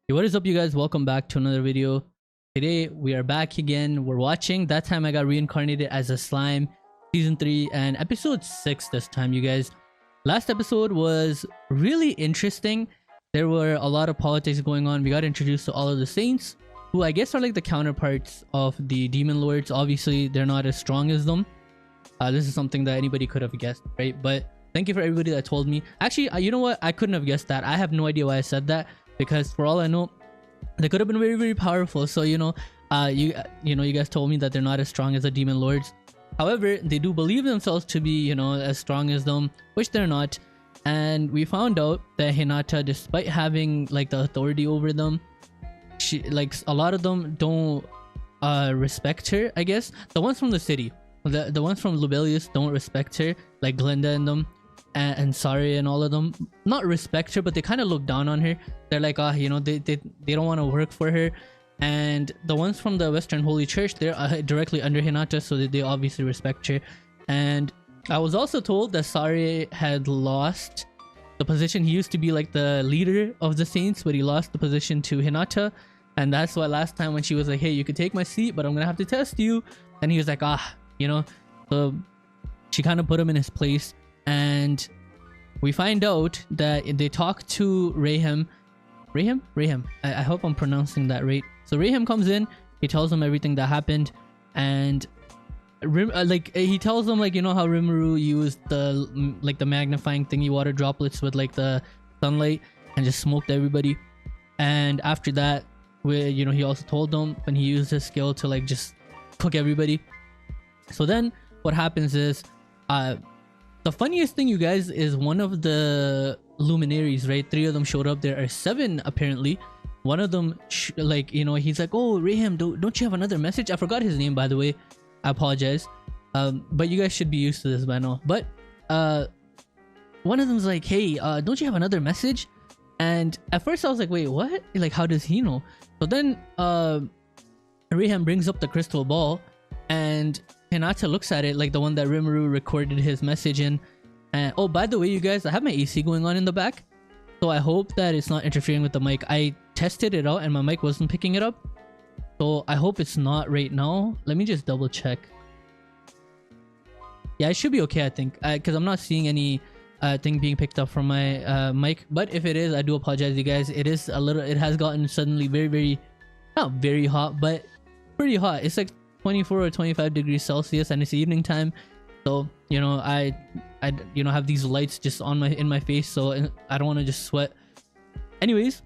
Hey, what is up, you guys? Welcome back to another video. Today we are back again. We're watching That Time I Got Reincarnated as a Slime, season 3 and episode 6 this time, you guys. Last episode was really interesting. There were a lot of politics going on. We got introduced to all of the saints, who I guess are like the counterparts of the demon lords. Obviously they're not as strong as them. This is something that anybody could have guessed, right? But thank you for everybody that told me. Actually, you know what, I couldn't have guessed that. I have no idea why I said that, because for all I know, they could have been very, very powerful. So you guys told me that they're not as strong as the demon lords. However, they do believe themselves to be, as strong as them, which they're not. And we found out that Hinata, despite having like the authority over them, she, like, a lot of them don't respect her. I guess the ones from the city, the ones from Lubelius don't respect her, like Glenda and them, and Sari and all of them, not respect her, but they kind of look down on her. They're like, they don't want to work for her. And the ones from the Western Holy Church, they're directly under Hinata, so they obviously respect her. And I was also told that Sari had lost the position. He used to be like the leader of the saints, but he lost the position to Hinata. And that's why last time when she was like, hey, you could take my seat, but I'm gonna have to test you, and he was like, so she kind of put him in his place. And we find out that they talk to Rahim. I hope I'm pronouncing that right. So Rahim comes in, he tells them everything that happened, and he tells them, like, how Rimuru used the magnifying thingy water droplets with like the sunlight and just smoked everybody. And after that, he also told them when he used his skill to like just cook everybody. So then what happens is, the funniest thing, you guys, is one of the luminaries, right? 3 of them showed up. There are 7 apparently. One of them, he's like, oh, Rahim, don't you have another message? I forgot his name, by the way. I apologize. But you guys should be used to this by now. But one of them's like, hey, don't you have another message? And at first I was like, wait, what? Like, how does he know? So then Rahim brings up the crystal ball, and Hinata looks at it, like the one that Rimuru recorded his message in. And oh, by the way, you guys, I have my AC going on in the back, so I hope that it's not interfering with the mic. I tested it out and my mic wasn't picking it up, so I hope it's not right now. Let me just double check. Yeah, it should be okay, I think, because I'm not seeing any thing being picked up from my mic. But if it is, I do apologize, you guys. It has gotten suddenly very, very, not very hot, but pretty hot. It's like 24 or 25 degrees Celsius, and it's evening time. So I have these lights just on in my face, so I don't want to just sweat. Anyways,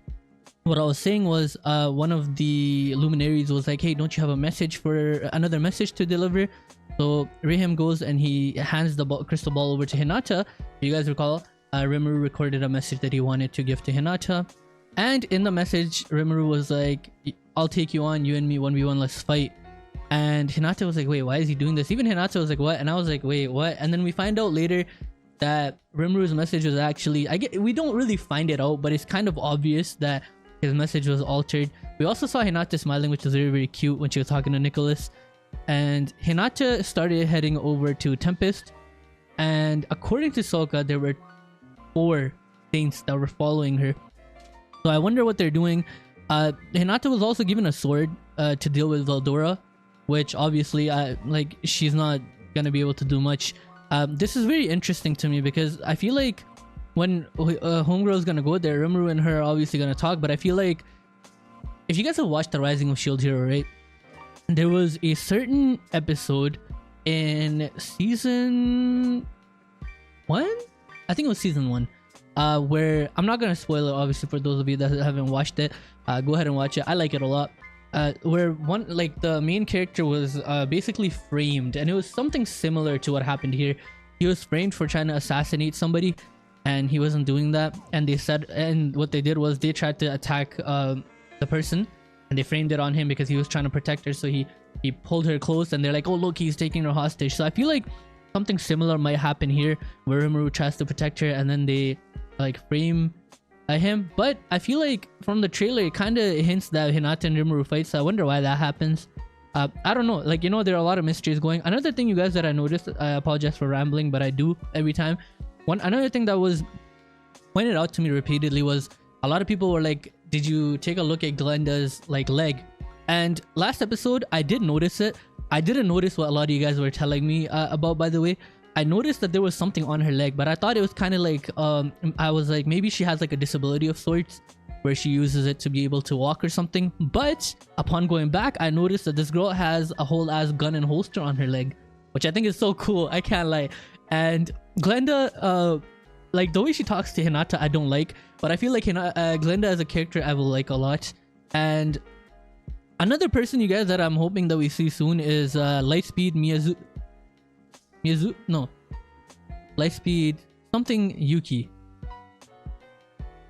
what I was saying was, one of the luminaries was like, hey, don't you have another message to deliver? So Rahim goes and he hands the crystal ball over to Hinata. If you guys recall, Rimuru recorded a message that he wanted to give to Hinata, and in the message Rimuru was like, I'll take you on, you and me 1v1, let's fight. And Hinata was like, wait, why is he doing this? Even Hinata was like, what? And I was like, wait, what? And then we find out later that Rimuru's message was actually, we don't really find it out, but it's kind of obvious that his message was altered. We also saw Hinata smiling, which was very, very cute when she was talking to Nicholas. And Hinata started heading over to Tempest. And according to Soka, there were 4 saints that were following her. So I wonder what they're doing. Hinata was also given a sword to deal with Veldora, which obviously she's not gonna be able to do much. This is very interesting to me, because I feel like when Homegirl is gonna go there, Rimuru and her are obviously gonna talk. But I feel like, if you guys have watched The Rising of Shield Hero, right, there was a certain episode in season 1, I think it was season 1, where, I'm not gonna spoil it obviously for those of you that haven't watched it. Go ahead and watch it. I like it a lot. Where the main character was basically framed, and it was something similar to what happened here. He was framed for trying to assassinate somebody, and he wasn't doing that. And what they did was they tried to attack the person, and they framed it on him because he was trying to protect her. So he pulled her close, and they're like, oh look, he's taking her hostage. So I feel like something similar might happen here, where Rimuru tries to protect her, and then they frame him. But I feel like from the trailer it kind of hints that Hinata and Rimuru fight, so I wonder why that happens. I don't know, there are a lot of mysteries going. Another thing, you guys, that I noticed, I apologize for rambling, but I do every time. Another thing that was pointed out to me repeatedly was, a lot of people were like, did you take a look at Glenda's like leg? And last episode I did notice it. I didn't notice what a lot of you guys were telling me about, by the way. I noticed that there was something on her leg, but I thought it was kind of like I was like, maybe she has like a disability of sorts where she uses it to be able to walk or something. But upon going back, I noticed that this girl has a whole ass gun and holster on her leg, which I think is so cool. I can't lie. And Glenda, like the way she talks to Hinata, I don't like, but I feel like Glenda as a character I will like a lot. And another person, you guys, that I'm hoping that we see soon is Lightspeed Lightspeed something Yuki.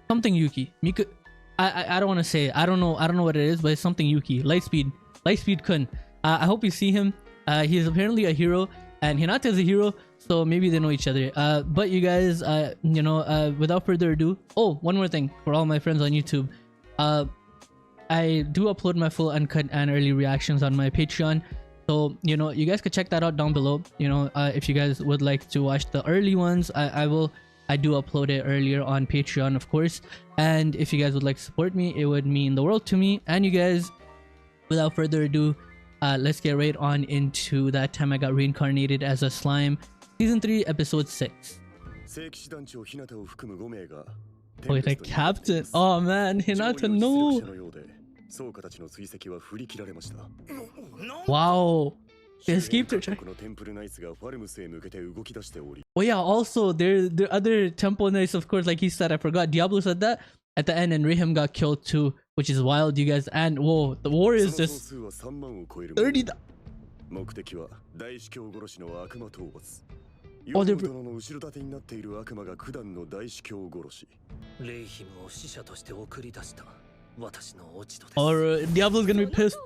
Something Yuki. Miku. I don't want to say it. I don't know what it is, but it's something Yuki. Lightspeed Kun. I hope you see him. He's apparently a hero, and Hinata is a hero, so maybe they know each other. But you guys, without further ado, oh, one more thing for all my friends on YouTube. I do upload my full uncut and early reactions on my Patreon, so you guys could check that out down below. If you guys would like to watch the early ones, I do upload it earlier on Patreon, of course. And if you guys would like to support me, it would mean the world to me. And you guys, without further ado, let's get right on into that time I got reincarnated as a slime, season 3, episode 6. Oh, the captain. Oh man, Hinata, no. Wow. They escaped her. Oh yeah, also there are other temple knights, of course, like he said. I forgot Diablo said that at the end, and Rihim got killed too, which is wild, you guys. And whoa, the war is just 30. Oh, they're... Or Diablo's gonna be pissed.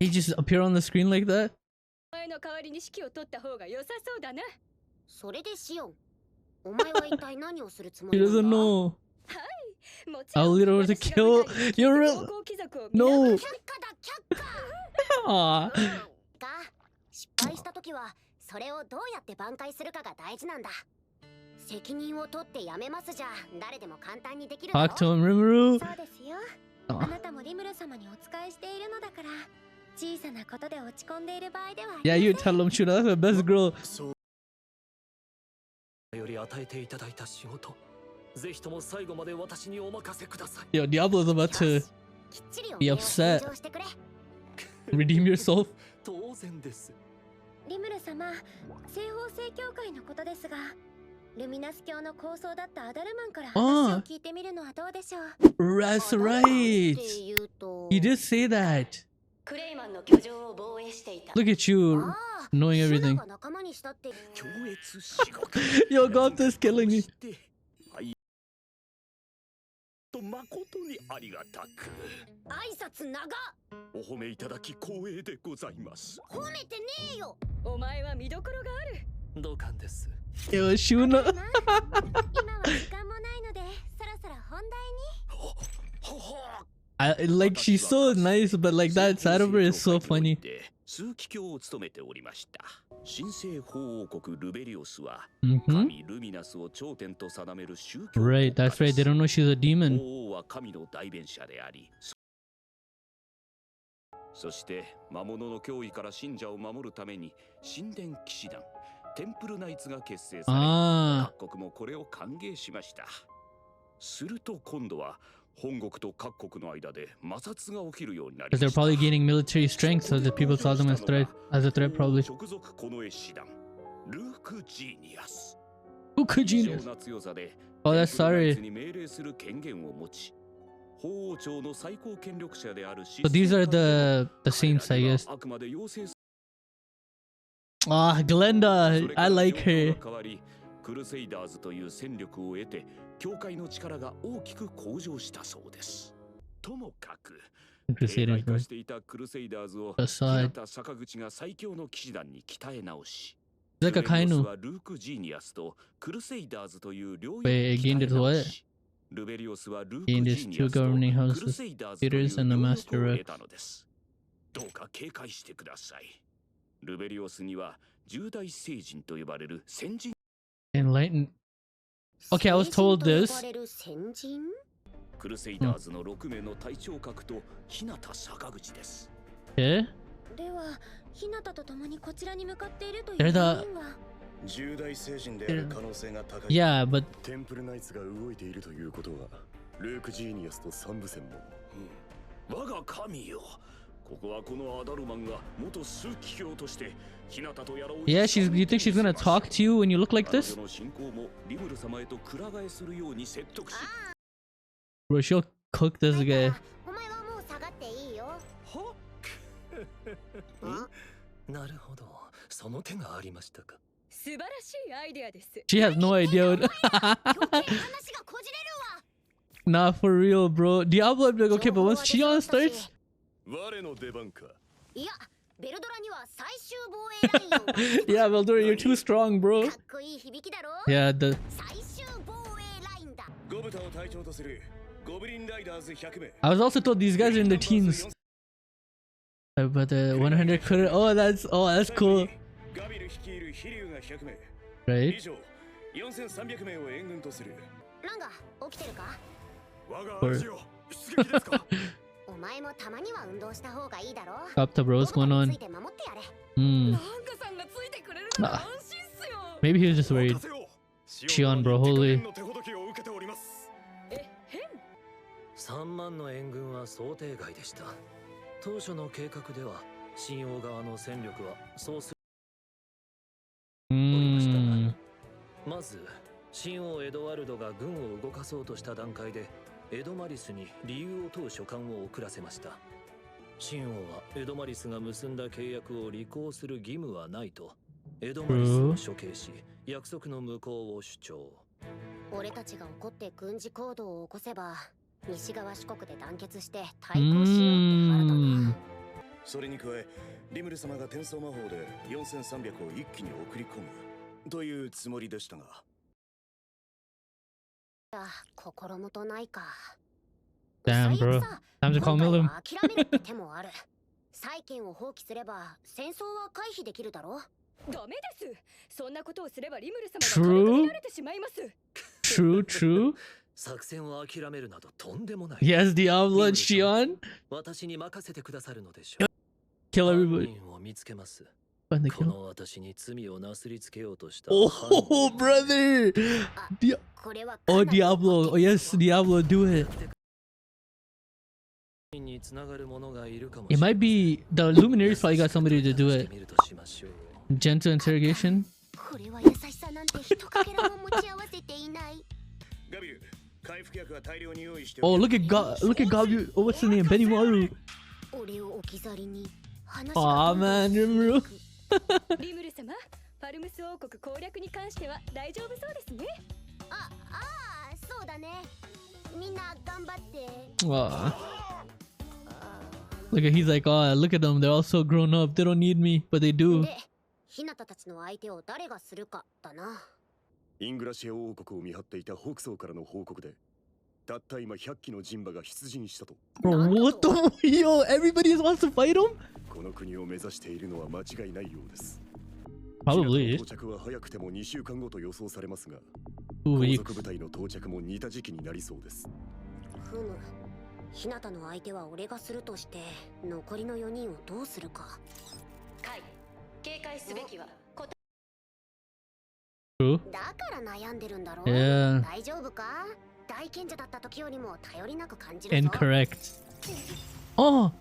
He just appear on the screen like that. He doesn't know. I'll lead over to kill. You're real. No. Aww. Talk to him, Rimuru. Yeah, you tell him, Shuna, that's the best girl. Yo, Diablo's about to be upset. Redeem yourself. Oh, that's right. He did say that. Look at you, knowing everything. Yo, Gotha's killing me. Yo, Shuna. Like, she's so nice, but like that side of her is so funny. Right, that's right. They don't know she's a demon. Ah. Because they're probably gaining military strength, so the people saw them as a threat, probably. Luke genius. Oh, that's sorry. So these are the saints, I guess. Ah, Glenda, I like her. Crusaders, aside. Like a Kainu. Wait, it gained its what? Gained its 2 governing houses, theaters, and the master rock. Enlightened. Okay, I was told this. クルセイダーズの6名の隊長格と日向坂口です。え？では、日向と共にこちらに向かっているという They're 人 the は重大聖人である可能性が高い。Yeah, but テンプルナイツが動いているということは、ルーク・ジーニアスと三部戦も。我が神よ。ここはこのアダルマンが元枢機卿として日向とやらを。yeah, you think she's gonna talk to you when you look like this? の信仰もリムル様へとくら替えするように説得し。Bro, she'll cook this guy. お前はもう下がっていいよ。はなるほど、その手がありましたか。素晴らしいアイデアです。 She has no idea. Nah, for real, bro. Diablo, I'd be like, okay, but once Shion starts. 我の出番か。いや、ベルドラには最終防衛ラインを。Yeah, Veldora, you're too strong, bro. かっこいい響きだろ。 Yeah, the 最終防衛ラインだ。ゴブタを隊長とするゴブリンライダーズ100名。 I was also told these guys are in their teens. But the 100 could. Oh, that's cool. ガビル率いる飛竜が100名。 Right? 以上、4300名を援軍とする。ランガ、起きてるか？我が主よ、出撃ですか。お前もたまには運動した方がいいだろ。 Up to bro, what's going on? ついて守ってやれ。 Hmm. ランガさんがついてくれるなら安心っすよ。 Maybe he was just worried. Shion, bro, holy. 3万の援軍は想定外でした。当初の計画では新王側の戦力はそうする Hmm. まず新王エドワルドが軍を動かそうとした段階でエドマリスに理由を問う書簡を送らせました。新王はエドマリスが結んだ契約を履行する義務はないとエドマリスを処刑し約束の無効を主張。俺たちが怒って軍事行動を起こせば西側諸国で団結して対抗しようって腹だな。それに加え、リムル様が転送魔法で4300を一気に送り込むというつもりでしたが。心もとないか。 Damn, bro. Time to call Millum. 諦めるって手もある。債権を放棄すれば戦争は回避できるだろ。ダメです。そんなことをすればリムル様が止められてしまいます。 True, true. 作戦を諦めるなどとんでもない。 Yes, Diablo and Shion. 私に任せてくださるのでしょう。 Kill everybody. 犯人を見つけます。 Find the こ kill. の私に罪をなすりつけようとした。 Oh, brother. Oh, Diablo. Oh, yes, Diablo, do it. につながる者がいるかも It しれ might ない。 be the Luminaries probably got somebody to do it. 見るとしましょう。 Gentle interrogation. これは優しさなんて一かけらも持ち合わせていない。ガビル、回復薬は大量に用意して。 Oh, look at Gabu. Oh, what's his name? Benimaru. 俺を置き去りに話が Aw, man, Rimuru. リムル様、ファルムス王国攻略に関しては大丈夫そうですね。そうだね。みんな頑張って。 Aw. Look at he's like, oh, look at them. They're all so grown up. They don't need me, but they do. で、ひなたたちの相手を誰がするかだな。イングラシア王国を見張っていた北総からの報告で、たった今100機の人馬が出陣したと。 Bro, what the? Yo, everybody wants to fight him? この国を目指しているのは間違いないようです。 Probably. 到着は早くても2週間後と予想されますが、 2 後 weeks. 続部隊の到着も似た時期になりそうです。ふむ。ひなたの相手は俺がするとして、残りの4人をどうするか。カイ、警戒すべきは True. だから悩んでるんだろう。 Yeah. 大丈夫か？大賢者だった時よりも頼りなく感じるぞ。 Incorrect. Oh.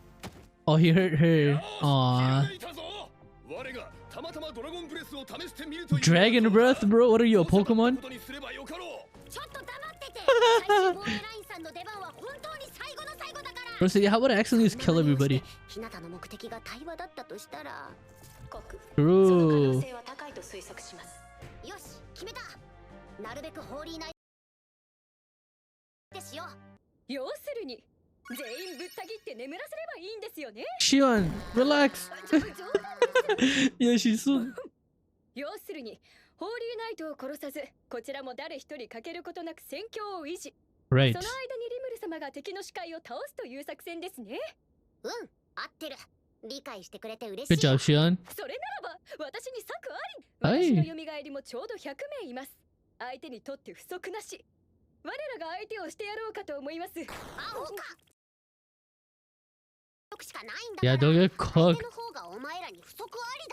Oh, he hurt her. Aw. Dragon breath, bro. What are you, a Pokemon? ちょっと黙ってて。最終防衛ラインさんの出番は本当に最後の最後だから。 Bro, so yeah, how about I accidentally just kill everybody? ひなたの目的が対話だったとしたら。 True. は高いと推測します。よし、決めた。なるべくホーリーナイトでしよう。要するに全員ぶった切って眠らせればいいんですよね。 Shion, relax. Yeah, she's so. 要するにホーリーナイトを殺さず、こちらも誰一人欠けることなく戦況を維持。 Right. その間にリムル様が敵の視界を倒すという作戦ですね。うん、合ってる。理解してくれて嬉しい。 Good job, Shion. それならば私に策あり。はい私の蘇りもちょうど100名います。相手にとって不足なし。我らが相手をしてやろうかと思います。アホか。しかないんだ Yeah, から don't get 相 cooked. 手の方がお前らに不足あ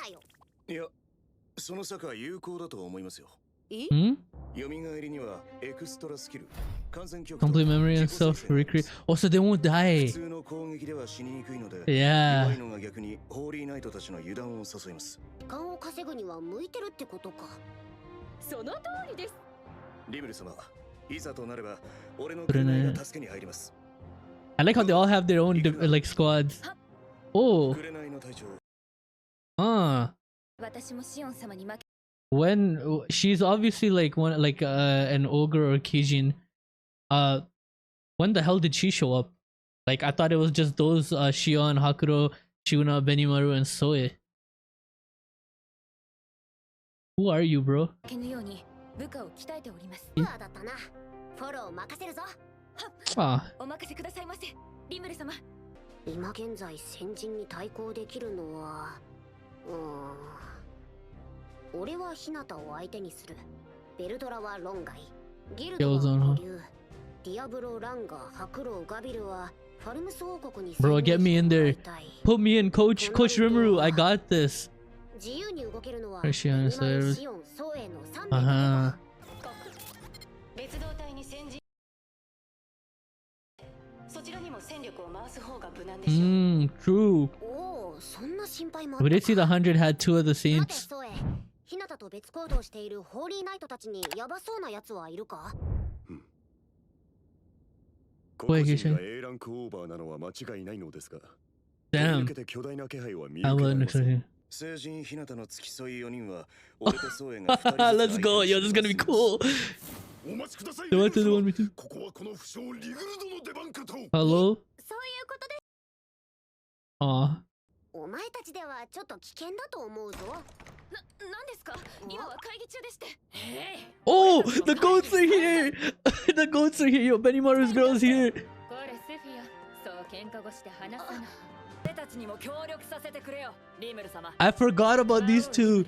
りだよ。いや、その策は有効だと思いますよ。Hmm? 蘇りにはエクストラスキル、完全記憶 Complete memory and self recreate. Oh, so they won't 普 die. 通の攻撃では死ににくいので、 Yeah. 弱いのが逆にホーリーナイトたちの油断を誘います。時間を稼ぐには向いてるってことか。その通りです。リムル様、いざとなれば俺の紅が助けに入ります。 I like how they all have their own like squads. Oh. 紅の隊長。私もシオン様に負け。 When she's obviously like one like an ogre or Kijin. When the hell did she show up? Like I thought it was just those Shion, Hakuro, Shuna, Benimaru, and Soe. Who are you, bro? 負けぬように部下を鍛えております。だったな。フォロー任せるぞ。 Ah. お任せくださいませ、リムル様。今現在先人に対抗できるのは、俺は日向を相手にする。ベルドラは論外。ギルドは保留。ディアブロ、ランガー、ハクロウ、ガビルはファルムス王国に。 Bro, get me in there. Put me in, Coach Rimuru. I got this. 自由に動けるのは Christian シオン、ソエの3名。 Uh-huh. 別動隊に先人。そちらにも戦力を回す方が無難でしょう。True. おお、そんな心配もあ But った they see the 100 had two of the 待て saints. ソエ、日向と別行動しているホーリーナイトたちにヤバそうなやつはいるか？個々人が A ランクオーバーなのは間違いないのですが、 Damn. 抜けて巨大な気配は見 I 受けられ wasn't ません。 expecting. 聖人日向の付き添い4人は俺とソエが2人 Let's go. Yo, this is gonna be cool. お待ちください。 They want to want me to. ここはこの不詳リグルドの出番かと。 Hello? そういうことで。 Aw. お前たちではちょっと危険だと思うぞ。なんですか？今は会議中でして。Oh, the goats are here. The goats are here. Yo, Benimaru's girl's here. これセフィア、そう喧嘩腰で話さない。俺たちにも協力させてくれよ、リムル様。 I forgot about these two.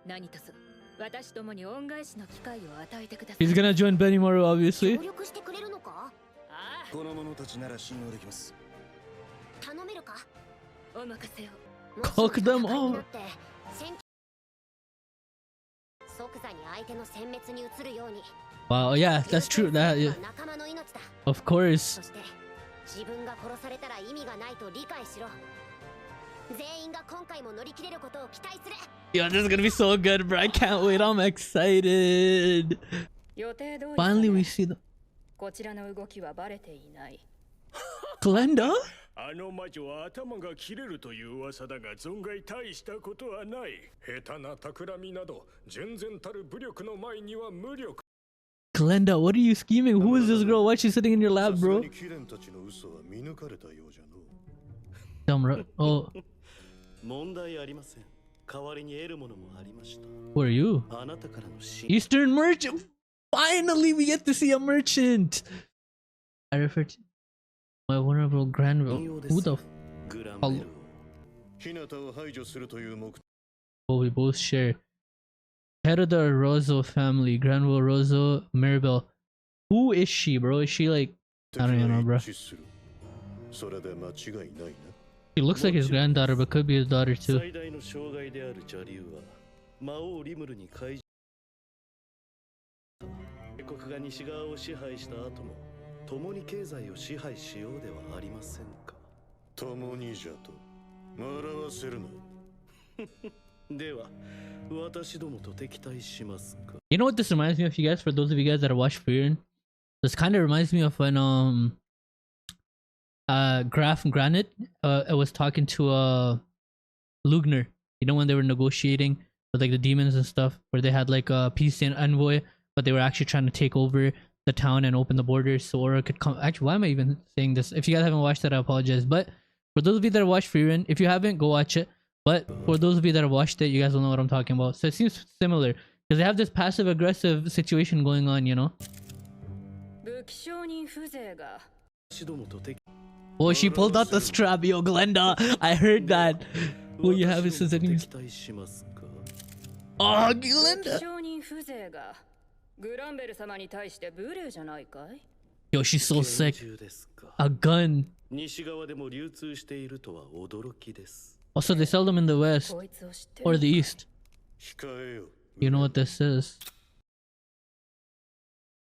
何とす、私ともに恩返しの機会を与えてください。 He's gonna join Benimaru, obviously. 協力してくれるのか？ああ。この者たちなら信用できます。頼めるか？お任せを。 Cook them all. 即座に相手の殲滅に移るように。 Wow, yeah, that's true. That, yeah. 仲間の命だ。 Of course. そして自分が殺されたら意味がないと理解しろ。全員が今回も乗り切れることを期待する。 Yo, this is gonna be so good, bro. I can't wait. I'm excited. 予定通り。 Finally, we see the こちらの動きはバレていない。 Glenda. あの魔女は頭が切れるという噂だが存外大したことはない。下手な企みなど純然たる武力の前には無力。 Glenda, what are you scheming? Who is this girl? Why is she sitting in your lap, bro? Dumb, bro. Oh. 問題ありません。代わりに得るものもありました。 Who are you? あなたからの信 Eastern merchant. Finally, we get to see a merchant. I refer to my vulnerable Granville. Who the グランベルを Oh, we both share. Head of the Rosso family, Granville, Rosso, Maribel. Who is she, bro? Is she like... I don't even know, bro. She looks like his granddaughter, but could be his daughter too. 最大の障害である邪竜は魔王リムルに開示。帝国が西側を支配した後も共に経済を支配しようではありませんか。共にじゃと笑わせるな。では私どもと敵対しますか。 You know what this reminds me of, you guys? For those of you guys that have watched Frieren, this kind of reminds me of when Graf and Granite was talking to Lugner. You know when they were negotiating with like the demons and stuff, where they had like a peace envoy, but they were actually trying to take over the town and open the borders so Aura could come. Actually, why am I even saying this? If you guys haven't watched that, I apologize. But for those of you that have watched Frieren, if you haven't, go watch it. But for those of you that have watched it, you guys will know what I'm talking about. So it seems similar because they have this passive aggressive situation going on, you know. Oh, she pulled out the strap, yo, Glenda. I heard that. All you have is his enemies. Oh, Glenda. グランベル様に対して無礼じゃないかい？ Yo, she's so 拳 sick. 銃ですか。 A gun. 西側でも流通しているとは驚きです。 Also, they sell them in the West こいつを知ってる or the East. 控えよ。 You know what this is.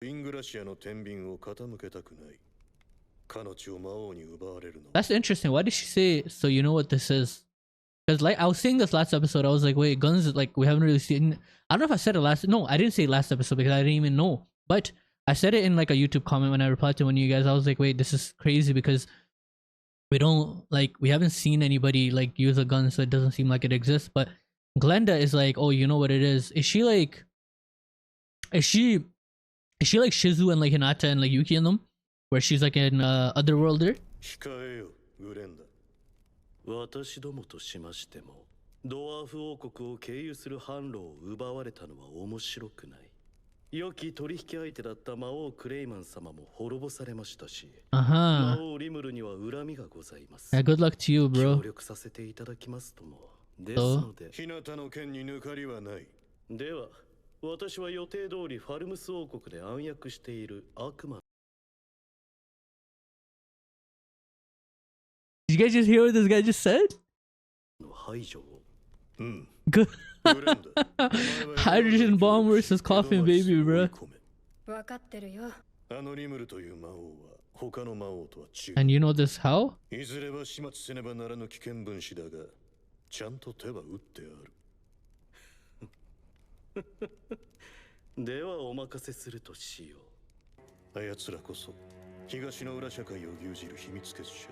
イングラシアの天秤を傾けたくない。彼女を魔王に奪われるの。 That's interesting. Why did she say, so you know what this is? Because like I was saying this last episode, I was like, wait, guns, like we haven't really seen. I don't know if I said it last. No, I didn't say it last episode because I didn't even know. But I said it in like a YouTube comment when I replied to one of you guys. I was like, wait, this is crazy because we don't like, we haven't seen anybody like use a gun, so it doesn't seem like it exists. But Glenda is like, oh, you know what it is? Is she like Shizu and like Hinata and like Yuki and them, where she's like an otherworlder? 控えよ、グレンダ。私どもとしましても、ドワーフ王国を経由する販路を奪われたのは面白くない。良き取引相手だった魔王クレイマン様も滅ぼされましたし、魔王リムルには恨みがございます。 Yeah, good luck to you, 協 bro. 力させていただきますとも。ですので、日向の剣に抜かりはない。では、私は予定通りファルムス王国で暗躍している悪魔。 Did you guys just hear what this guy just said? の排除を。うん。 Good. グレンダ。 Hydrogen bomb versus coffin baby, bro. 分かってるよ。あのリムルという魔王は他の魔王とは違う。 And you know this how? いずれは始末せねばならぬ危険分子だが、ちゃんと手は打ってある。ではお任せするとしよう。あやつらこそ東の裏社会を牛耳る秘密結社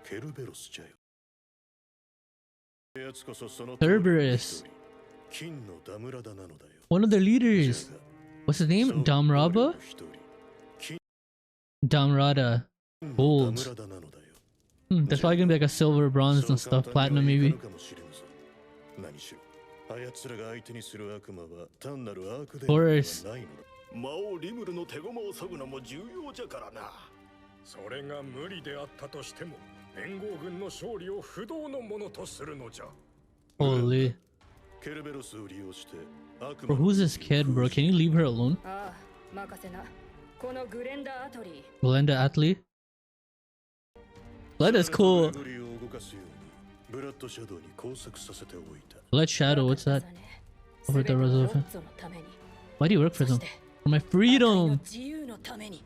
ケルベロスじゃよ。やつこそその Cerberus. 金のダムラダなのだよ。 One of the leaders. What's his name? Damraba? Damrada. Gold. That's probably gonna be like a silver, bronze, and stuff. Platinum, maybe. 何しろあやつらが相手にする悪魔は単なるアークで Taurus. はないのだ。魔王リムルの手駒を削ぐのも重要じゃからな。それが無理であったとしても連合軍の勝利を不動のものとするのじゃ。 Holy. ケルベロスを利用して悪 Bro, 魔 who's this kid, bro? Can you leave her alone? ああ、任せな。このグレンダーアトリー。 Glenda Atlee? Glenda's cool. グリを動かすようにブラッドシャドウに工作させておいた。 Blood Shadow, what's that? Over the resolve. ロッツォのために。 Why do you work for them? For my freedom! 自由のために。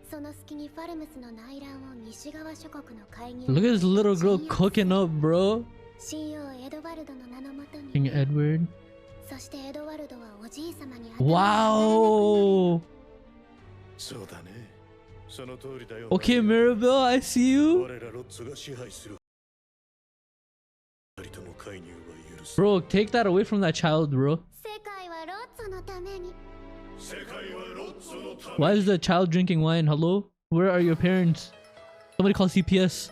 その隙にファルムスの内乱を西側諸国の会議 Look at this little girl cooking up, bro. 親王エドワルドの名のもとに King Edward. そしてエドワルドはおじい様に Wow! そうだね。その通りだよ。 Okay, Mirabelle, I see you. 我らロッツが支配する。二人とも介入は許す。 Bro, take that away from that child, bro. 世界はロッツォのために世界はロッツのため。 Why is the child drinking wine? Hello? Where are your parents? Somebody call CPS.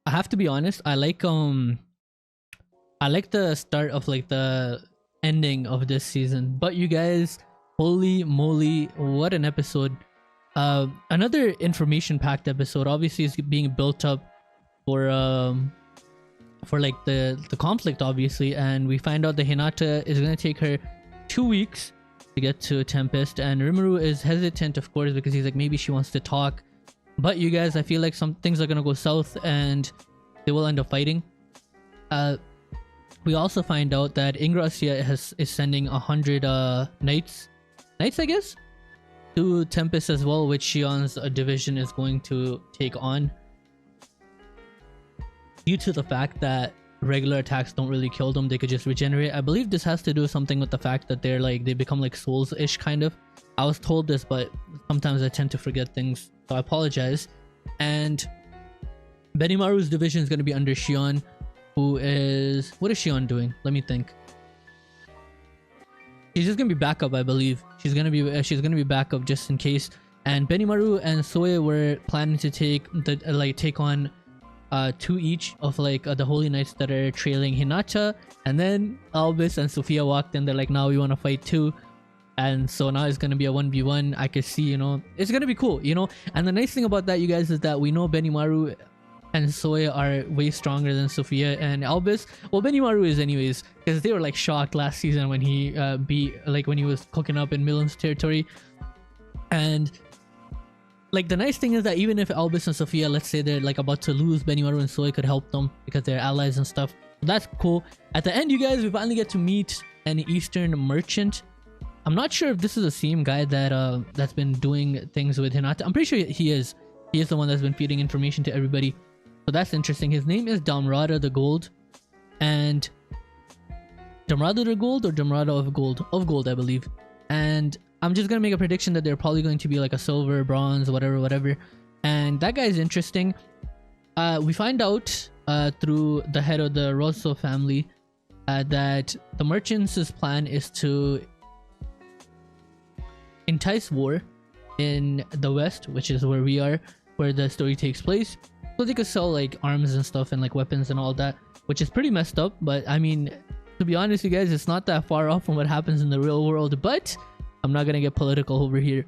I have to be honest, I like the start of like the ending of this season. But you guys, holy moly, what an episode. Another information packed episode. Obviously is being built up for like the conflict, obviously, and we find out that Hinata is gonna take her 2 weeks to get to Tempest, and Rimuru is hesitant, of course, because he's like, maybe she wants to talk. But you guys, I feel like some things are gonna go south and they will end up fighting. We also find out that Ingracia is sending 100 knights, I guess, to Tempest as well, which Shion's division is going to take on. Due to the fact that regular attacks don't really kill them, they could just regenerate. I believe this has to do something with the fact that they're like, they become like souls-ish kind of. I was told this, but sometimes I tend to forget things, so I apologize. And Benimaru's division is going to be under Shion, who is... What is Shion doing? Let me think. She's just gonna be backup, I believe. She's gonna be backup just in case. And Benimaru and Soe were planning to take on 2 each of like the holy knights that are trailing Hinata, and then Albus and Sophia walked in. They're like, now we want to fight too. And so now it's gonna be a 1v1. I could see, you know, it's gonna be cool, you know. And the nice thing about that, you guys, is that we know Benimaru and Soy are way stronger than Sophia and Albus. Well, Benimaru is anyways, because they were like shocked last season when he when he was cooking up in Milan's territory. And like the nice thing is that even if Albus and Sophia, let's say they're like about to lose, Benimaru and Soy could help them because they're allies and stuff. So that's cool. At the end, you guys, we finally get to meet an Eastern merchant. I'm not sure if this is the same guy that that's been doing things with Hinata. I'm pretty sure he is. He is the one that's been feeding information to everybody. So that's interesting. His name is Damrada the Gold. And Damrada the Gold or Damrada of Gold? Of Gold, I believe. And I'm just gonna make a prediction that they're probably going to be like a silver, bronze, whatever. And that guy is interesting. We find out through the head of the Rosso family that the merchants' plan is to entice war in the West, which is where we are, where the story takes place, so they could sell like arms and stuff and like weapons and all that, which is pretty messed up. But I mean, to be honest, you guys, it's not that far off from what happens in the real world, but I'm not gonna get political over here.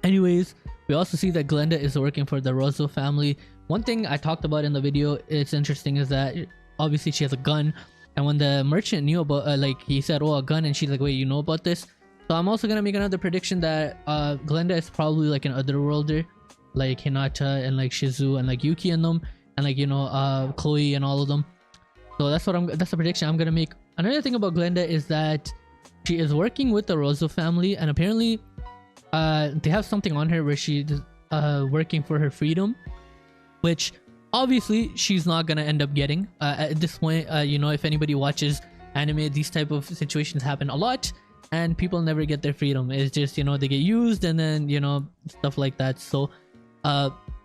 Anyways, we also see that Glenda is working for the Rosso family. One thing I talked about in the video, it's interesting, is that obviously she has a gun, and when the merchant knew about he said, oh, a gun, and she's like, wait, you know about this? So I'm also gonna make another prediction that Glenda is probably like an otherworlder, like Hinata and like Shizu and like Yuki and them, and like, you know, Chloe and all of them. So that's the prediction I'm gonna make. Another thing about Glenda is that she is working with the Rosso family, and apparently they have something on her where she's working for her freedom, which obviously she's not gonna end up getting at this point. You know, if anybody watches anime, these type of situations happen a lot, and people never get their freedom. It's just, you know, they get used and then, you know, stuff like that. So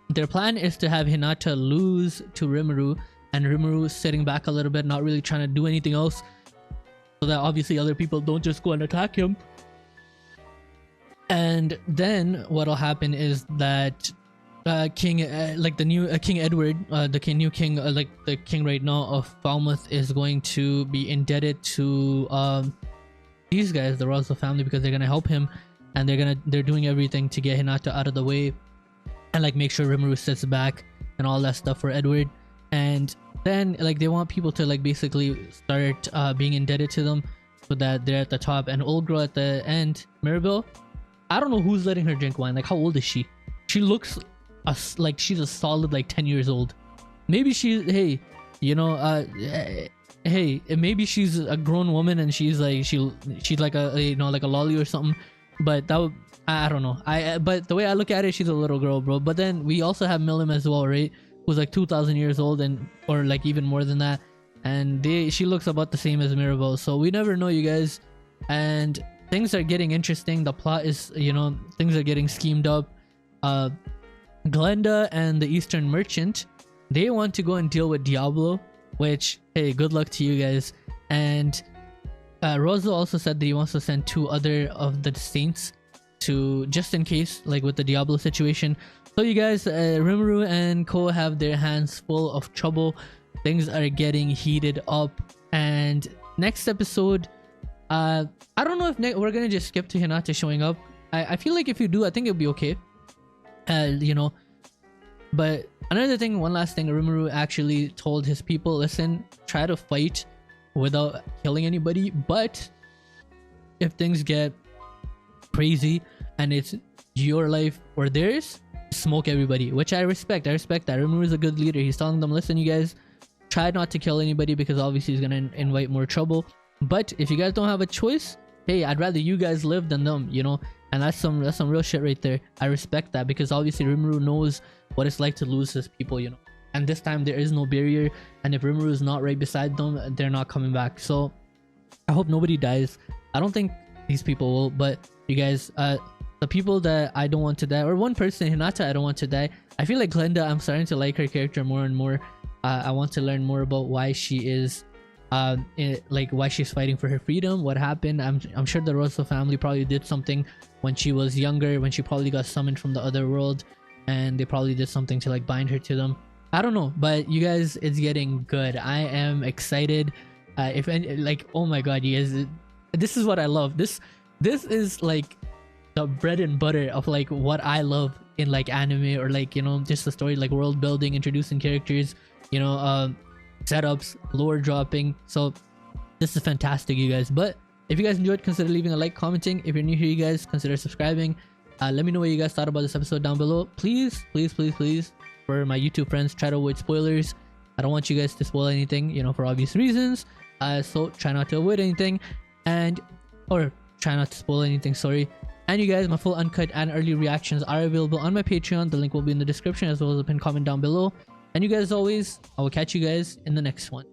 their plan is to have Hinata lose to Rimuru, and Rimuru sitting back a little bit, not really trying to do anything else, so that obviously other people don't just go and attack him. And then what'll happen is that King King Edward, new king, the king right now of Falmouth, is going to be indebted to these guys, the Rosso family, because they're gonna help him, and they're doing everything to get Hinata out of the way, and like make sure Rimuru sits back and all that stuff for Edward. And then like they want people to like basically start being indebted to them, so that they're at the top. And old girl at the end, Mirabelle, I don't know who's letting her drink wine. Like, how old is she? She looks like she's a solid like 10 years old. Maybe she's, hey, you know, hey, maybe she's a grown woman and she's like she's like a, you know, like a lolly or something. But that would, I don't know. But the way I look at it, she's a little girl, bro. But then we also have Milim as well, right? Who's like 2,000 years old, and or like even more than that. And she looks about the same as Mirabelle. So we never know, you guys. And things are getting interesting. The plot is, you know, things are getting schemed up. Glenda and the Eastern merchant, they want to go and deal with Diablo, which, hey, good luck to you guys. And Rosso also said that he wants to send 2 other of the saints to, just in case, like with the Diablo situation. So you guys, Rimuru and Ko have their hands full of trouble. Things are getting heated up. And next episode, I don't know if we're gonna just skip to Hinata showing up. I feel like if you do, I think it'll be okay. You know, but another thing, one last thing, Rimuru actually told his people, listen, try to fight without killing anybody, but if things get crazy and it's your life or theirs, smoke everybody, which I respect. I respect that. Rimuru is a good leader. He's telling them, listen, you guys, try not to kill anybody, because obviously he's gonna invite more trouble. But if you guys don't have a choice, hey, I'd rather you guys live than them, you know. And that's some real shit right there. I respect that, because obviously Rimuru knows what it's like to lose his people, you know. And this time there is no barrier, and if Rimuru is not right beside them, they're not coming back. So I hope nobody dies. I don't think these people will, but you guys, the people that I don't want to die, or one person, Hinata, I don't want to die. I feel like Glenda, I'm starting to like her character more and more. I want to learn more about why she is like why she's fighting for her freedom, what happened. I'm sure the Rosso family probably did something when she was younger, when she probably got summoned from the other world, and they probably did something to like bind her to them. I don't know, but you guys, it's getting good. I am excited. If any, like, oh my god, you guys, this is what I love. This is like the bread and butter of like what I love in like anime, or like, you know, just the story, like world building, introducing characters, you know, setups, lore dropping. So this is fantastic, you guys. But if you guys enjoyed, consider leaving a like, commenting. If you're new here, you guys, consider subscribing. Let me know what you guys thought about this episode down below. Please, please, please, please, for my YouTube friends, try to avoid spoilers. I don't want you guys to spoil anything, you know, for obvious reasons. So try not to avoid anything, or try not to spoil anything, sorry. And you guys, my full uncut and early reactions are available on my Patreon. The link will be in the description, as well as a pinned comment down below. And you guys, as always, I will catch you guys in the next one.